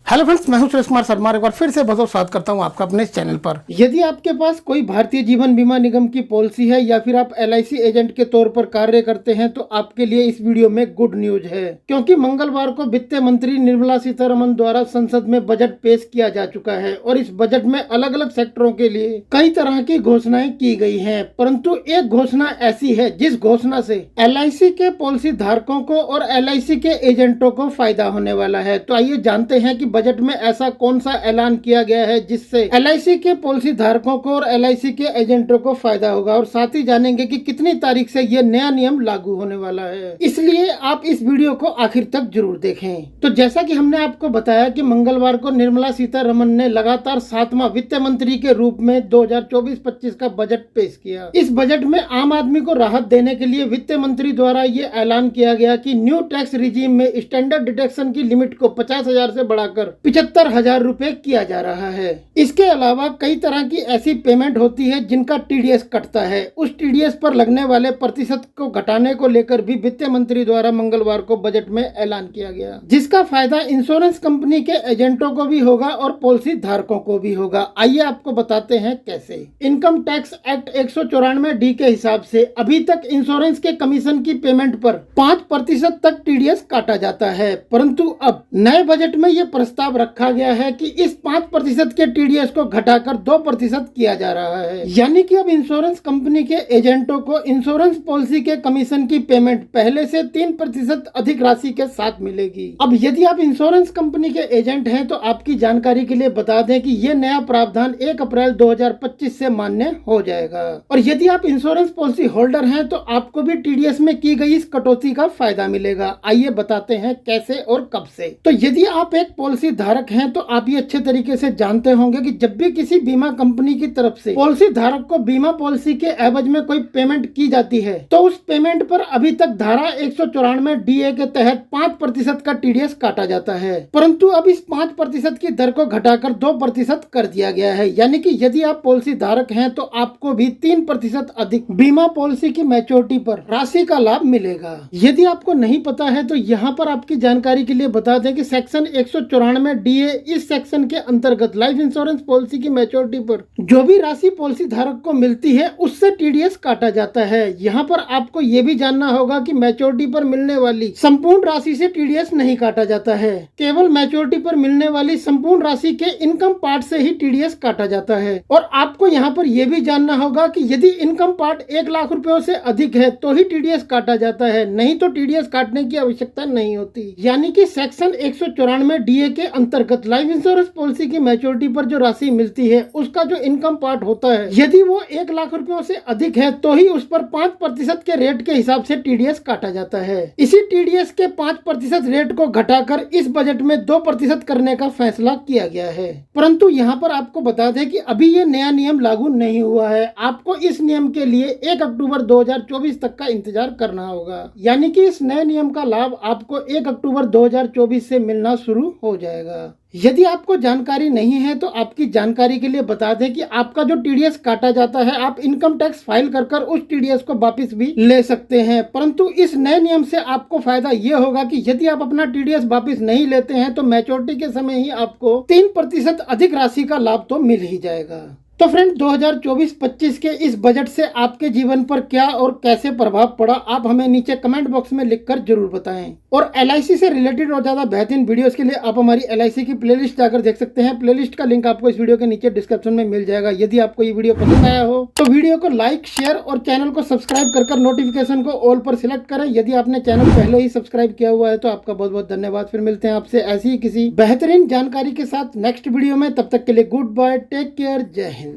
Hello friends, मैं हूं सुरेश कुमार शर्मा। एक बार फिर से बहुत स्वागत करता हूं आपका अपने इस चैनल पर। यदि आपके पास कोई भारतीय जीवन बीमा निगम की पॉलिसी है या फिर आप LIC एजेंट के तौर पर कार्य करते हैं तो आपके लिए इस वीडियो में गुड न्यूज है, क्योंकि मंगलवार को वित्त मंत्री निर्मला सीतारमण द्वारा संसद में बजट पेश किया जा चुका है और इस बजट में अलग अलग सेक्टरों के लिए कई तरह की घोषणाएं की गई है। परंतु एक घोषणा ऐसी है जिस घोषणा से LIC के पॉलिसी धारकों को और LIC के एजेंटों को फायदा होने वाला है। तो आइए जानते हैं कि बजट में ऐसा कौन सा ऐलान किया गया है जिससे LIC के पॉलिसी धारकों को और LIC के एजेंटों को फायदा होगा, और साथ ही जानेंगे कि कितनी तारीख से यह नया नियम लागू होने वाला है। इसलिए आप इस वीडियो को आखिर तक जरूर देखें। तो जैसा कि हमने आपको बताया कि मंगलवार को निर्मला सीतारमण ने लगातार 7वां वित्त मंत्री के रूप में 2024-25 का बजट पेश किया। इस बजट में आम आदमी को राहत देने के लिए वित्त मंत्री द्वारा ये ऐलान किया गया कि न्यू टैक्स रिजीम में स्टैंडर्ड डिडक्शन की लिमिट को 50,000 से बढ़ाकर 75,000 रुपए किया जा रहा है। इसके अलावा कई तरह की ऐसी पेमेंट होती है जिनका TDS कटता है। उस TDS पर लगने वाले प्रतिशत को घटाने को लेकर भी वित्त मंत्री द्वारा मंगलवार को बजट में ऐलान किया गया, जिसका फायदा इंश्योरेंस कंपनी के एजेंटों को भी होगा और पॉलिसी धारकों को भी होगा। आइए आपको बताते हैं कैसे। इनकम टैक्स एक्ट 194D के हिसाब से अभी तक इंश्योरेंस के कमीशन की पेमेंट पर 5% तक TDS काटा जाता है, परंतु अब नए बजट में यह प्रस्ताव रखा गया है कि इस 5% के TDS को घटाकर 2% किया जा रहा है। यानी कि अब इंश्योरेंस कंपनी के एजेंटों को इंश्योरेंस पॉलिसी के कमीशन की पेमेंट पहले से 3% अधिक राशि के साथ मिलेगी। अब यदि आप इंश्योरेंस कंपनी के एजेंट हैं तो आपकी जानकारी के लिए बता दें कि यह नया प्रावधान 1 अप्रैल 2025 से मान्य हो जाएगा। और यदि आप इंश्योरेंस पॉलिसी होल्डर हैं तो आपको भी TDS में की गई इस कटौती का फायदा मिलेगा। आइए बताते हैं कैसे और कब से। तो यदि आप एक पॉलिसी धारक हैं तो आप ये अच्छे तरीके से जानते होंगे कि जब भी किसी बीमा कंपनी की तरफ से पॉलिसी धारक को बीमा पॉलिसी के एवज में कोई पेमेंट की जाती है तो उस पेमेंट पर अभी तक धारा 194DA के तहत 5% का TDS काटा जाता है, परंतु अब इस 5% की दर को घटाकर 2% कर दिया गया है। यानी कि यदि आप पॉलिसी धारक हैं तो आपको भी 3% अधिक बीमा पॉलिसी की मैच्योरिटी पर राशि का लाभ मिलेगा। यदि आपको नहीं पता है तो यहाँ पर आपकी जानकारी के लिए बता दें कि सेक्शन 194DA इस सेक्शन के अंतर्गत लाइफ इंश्योरेंस पॉलिसी की मैच्योरिटी पर जो भी राशि पॉलिसी धारक को मिलती है उससे TDS काटा जाता है। यहाँ पर आपको ये भी जानना होगा कि मैच्योरिटी पर मिलने वाली संपूर्ण राशि से TDS नहीं काटा जाता है, केवल मैच्योरिटी पर मिलने वाली संपूर्ण राशि के इनकम पार्ट से ही TDS काटा जाता है। और आपको यहाँ पर यह भी जानना होगा कि यदि इनकम पार्ट 1 लाख रुपयों से अधिक है तो ही TDS काटा जाता है, नहीं तो TDS काटने की आवश्यकता नहीं होती। यानी कि सेक्शन 194DA के अंतर्गत लाइफ इंश्योरेंस पॉलिसी की मैच्योरिटी पर जो राशि मिलती है उसका जो इनकम पार्ट होता है यदि वो 1 लाख रुपयों से अधिक है तो ही उस पर 5% के रेट के हिसाब से TDS काटा जाता है। इसी TDS के 5% रेट को घटाकर इस बजट में 2% करने का फैसला किया गया है। परंतु यहाँ पर आपको बता दें कि अभी ये नया नियम लागू नहीं हुआ है। आपको इस नियम के लिए 1 अक्टूबर 2024 तक का इंतजार करना होगा। यानी कि इस नए नियम का लाभ आपको 1 अक्टूबर 2024 से मिलना शुरू हो जाएगा। यदि आपको जानकारी नहीं है तो आपकी जानकारी के लिए बता दें कि आपका जो TDS काटा जाता है आप इनकम टैक्स फाइल कर उस TDS को वापस भी ले सकते हैं, परंतु इस नए नियम से आपको फायदा ये होगा कि यदि आप अपना TDS वापस नहीं लेते हैं तो मैच्योरिटी के समय ही आपको 3% अधिक राशि का लाभ तो मिल ही जाएगा। तो फ्रेंड, 2024-25 के इस बजट से आपके जीवन पर क्या और कैसे प्रभाव पड़ा आप हमें नीचे कमेंट बॉक्स में लिखकर जरूर बताएं। और LIC से रिलेटेड और ज्यादा बेहतरीन वीडियोस के लिए आप हमारी LIC की प्लेलिस्ट जाकर देख सकते हैं। प्लेलिस्ट का लिंक आपको इस वीडियो के नीचे डिस्क्रिप्शन में मिल जाएगा। यदि आपको ये वीडियो पसंद आया हो तो वीडियो को लाइक, शेयर और चैनल को सब्सक्राइब कर नोटिफिकेशन को ऑल पर सिलेक्ट करें। यदि आपने चैनल पहले ही सब्सक्राइब किया हुआ है तो आपका बहुत बहुत धन्यवाद। फिर मिलते हैं आपसे ऐसी ही किसी बेहतरीन जानकारी के साथ नेक्स्ट वीडियो में। तब तक के लिए गुड बाय, टेक केयर, जय हिंद।